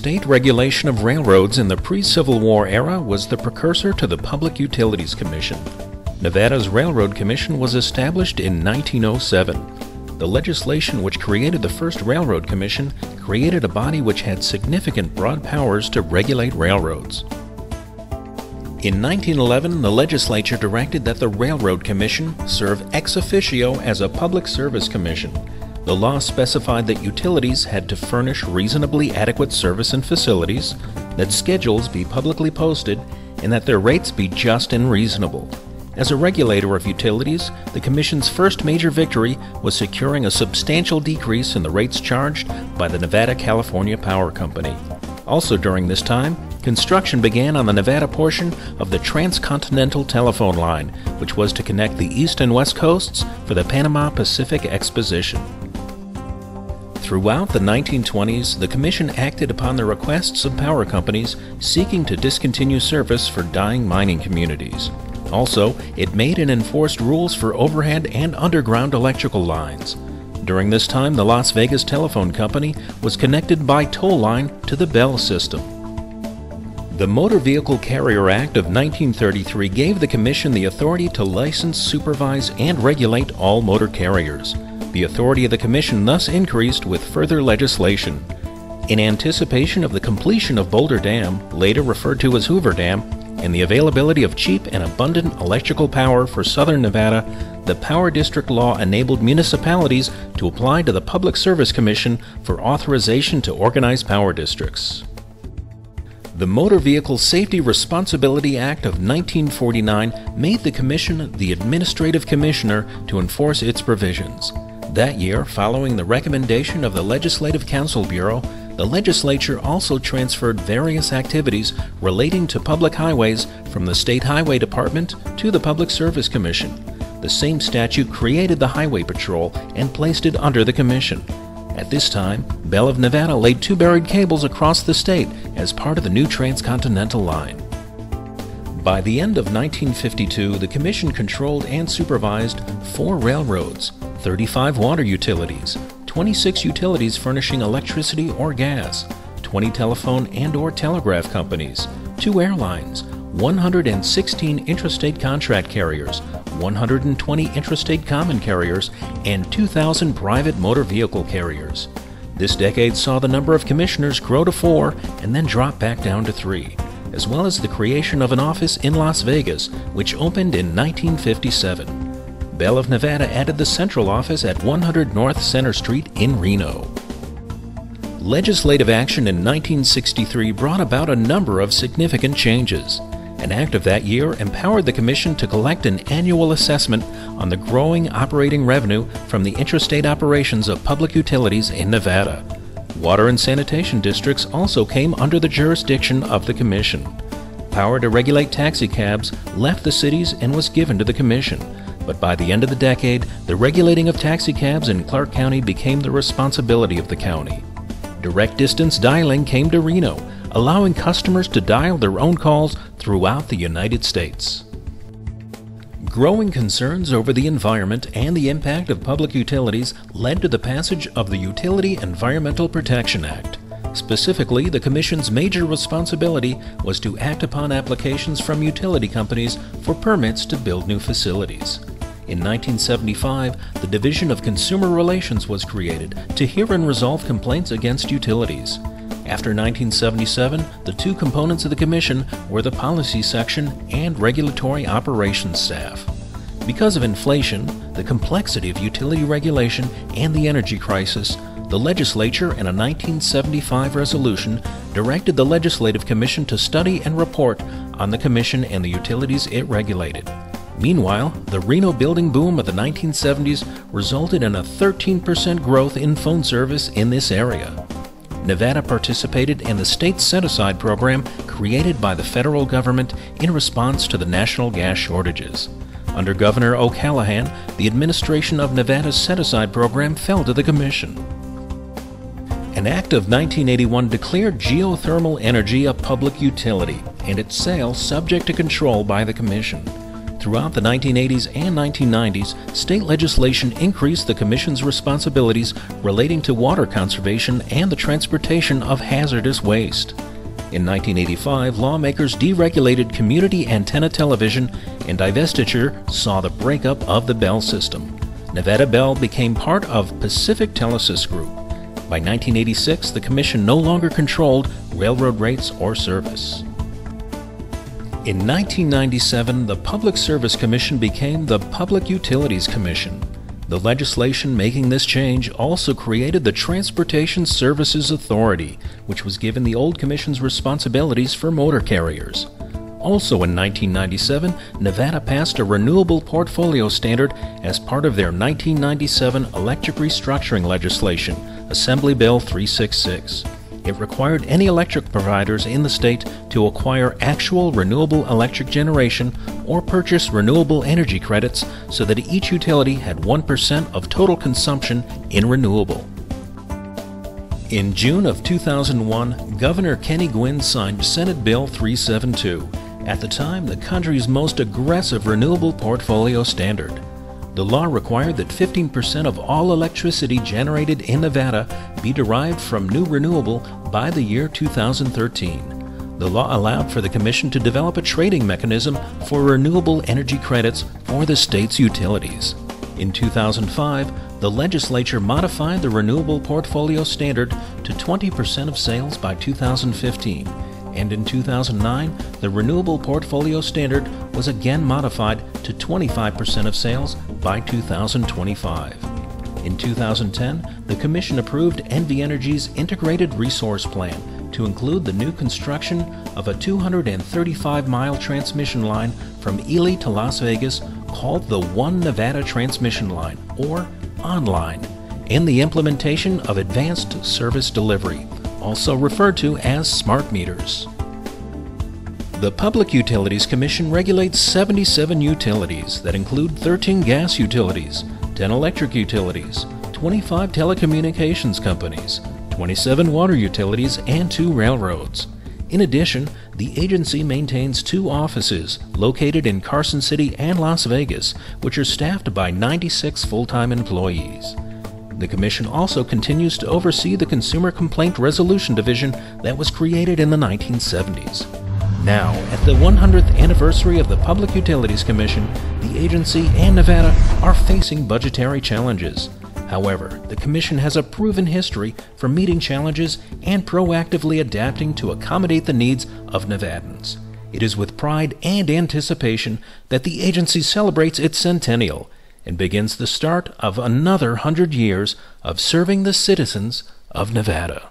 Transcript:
state regulation of railroads in the pre-Civil War era was the precursor to the Public Utilities Commission. Nevada's Railroad Commission was established in 1907. The legislation which created the first Railroad Commission created a body which had significant broad powers to regulate railroads. In 1911, the legislature directed that the Railroad Commission serve ex officio as a public service commission. The law specified that utilities had to furnish reasonably adequate service and facilities, that schedules be publicly posted, and that their rates be just and reasonable. As a regulator of utilities, the Commission's first major victory was securing a substantial decrease in the rates charged by the Nevada-California Power Company. Also during this time, construction began on the Nevada portion of the Transcontinental Telephone Line, which was to connect the east and west coasts for the Panama Pacific Exposition. Throughout the 1920s, the Commission acted upon the requests of power companies seeking to discontinue service for dying mining communities. Also, it made and enforced rules for overhead and underground electrical lines. During this time, the Las Vegas Telephone Company was connected by toll line to the Bell system. The Motor Vehicle Carrier Act of 1933 gave the Commission the authority to license, supervise, and regulate all motor carriers. The authority of the Commission thus increased with further legislation. In anticipation of the completion of Boulder Dam, later referred to as Hoover Dam, and the availability of cheap and abundant electrical power for southern Nevada, the Power District Law enabled municipalities to apply to the Public Service Commission for authorization to organize power districts. The Motor Vehicle Safety Responsibility Act of 1949 made the Commission the administrative commissioner to enforce its provisions. That year, following the recommendation of the Legislative Council Bureau, the legislature also transferred various activities relating to public highways from the State Highway Department to the Public Service Commission. The same statute created the Highway Patrol and placed it under the Commission. At this time, Bell of Nevada laid 2 buried cables across the state as part of the new Transcontinental Line. By the end of 1952, the Commission controlled and supervised 4 railroads, 35 water utilities, 26 utilities furnishing electricity or gas, 20 telephone and/or telegraph companies, 2 airlines, 116 intrastate contract carriers, 120 intrastate common carriers, and 2,000 private motor vehicle carriers. This decade saw the number of commissioners grow to 4 and then drop back down to 3, as well as the creation of an office in Las Vegas, which opened in 1957. Bell of Nevada added the central office at 100 North Center Street in Reno. Legislative action in 1963 brought about a number of significant changes. An act of that year empowered the Commission to collect an annual assessment on the growing operating revenue from the intrastate operations of public utilities in Nevada. Water and sanitation districts also came under the jurisdiction of the Commission. Power to regulate taxicabs left the cities and was given to the Commission. But by the end of the decade, the regulating of taxicabs in Clark County became the responsibility of the county. Direct distance dialing came to Reno, allowing customers to dial their own calls throughout the United States. Growing concerns over the environment and the impact of public utilities led to the passage of the Utility Environmental Protection Act. Specifically, the Commission's major responsibility was to act upon applications from utility companies for permits to build new facilities. In 1975, the Division of Consumer Relations was created to hear and resolve complaints against utilities. After 1977, the 2 components of the Commission were the Policy Section and Regulatory Operations staff. Because of inflation, the complexity of utility regulation, and the energy crisis, the legislature, in a 1975 resolution, directed the Legislative Commission to study and report on the Commission and the utilities it regulated. Meanwhile, the Reno building boom of the 1970s resulted in a 13% growth in phone service in this area. Nevada participated in the state set-aside program created by the federal government in response to the national gas shortages. Under Governor O'Callaghan, the administration of Nevada's set-aside program fell to the Commission. An act of 1981 declared geothermal energy a public utility and its sale subject to control by the Commission. Throughout the 1980s and 1990s, state legislation increased the Commission's responsibilities relating to water conservation and the transportation of hazardous waste. In 1985, lawmakers deregulated community antenna television, and divestiture saw the breakup of the Bell system. Nevada Bell became part of Pacific Telesis Group. By 1986, the Commission no longer controlled railroad rates or service. In 1997, the Public Service Commission became the Public Utilities Commission. The legislation making this change also created the Transportation Services Authority, which was given the old Commission's responsibilities for motor carriers. Also in 1997, Nevada passed a renewable portfolio standard as part of their 1997 electric restructuring legislation, Assembly Bill 366. It required any electric providers in the state to acquire actual renewable electric generation or purchase renewable energy credits so that each utility had 1% of total consumption in renewable. In June of 2001, Governor Kenny Gwinn signed Senate Bill 372, at the time the country's most aggressive renewable portfolio standard. The law required that 15% of all electricity generated in Nevada be derived from new renewable by the year 2013. The law allowed for the Commission to develop a trading mechanism for renewable energy credits for the state's utilities. In 2005, the legislature modified the renewable portfolio standard to 20% of sales by 2015. And in 2009, the renewable portfolio standard was again modified to 25% of sales by 2025. In 2010, the Commission approved NV Energy's Integrated Resource Plan to include the new construction of a 235-mile transmission line from Ely to Las Vegas called the One Nevada Transmission Line, or ONLINE, and the implementation of Advanced Service Delivery, also referred to as smart meters. The Public Utilities Commission regulates 77 utilities that include 13 gas utilities, 10 electric utilities, 25 telecommunications companies, 27 water utilities, and 2 railroads. In addition, the agency maintains 2 offices located in Carson City and Las Vegas, which are staffed by 96 full-time employees. The Commission also continues to oversee the Consumer Complaint Resolution Division that was created in the 1970s. Now, at the 100th anniversary of the Public Utilities Commission, the agency and Nevada are facing budgetary challenges. However, the Commission has a proven history for meeting challenges and proactively adapting to accommodate the needs of Nevadans. It is with pride and anticipation that the agency celebrates its centennial and begins the start of another 100 years of serving the citizens of Nevada.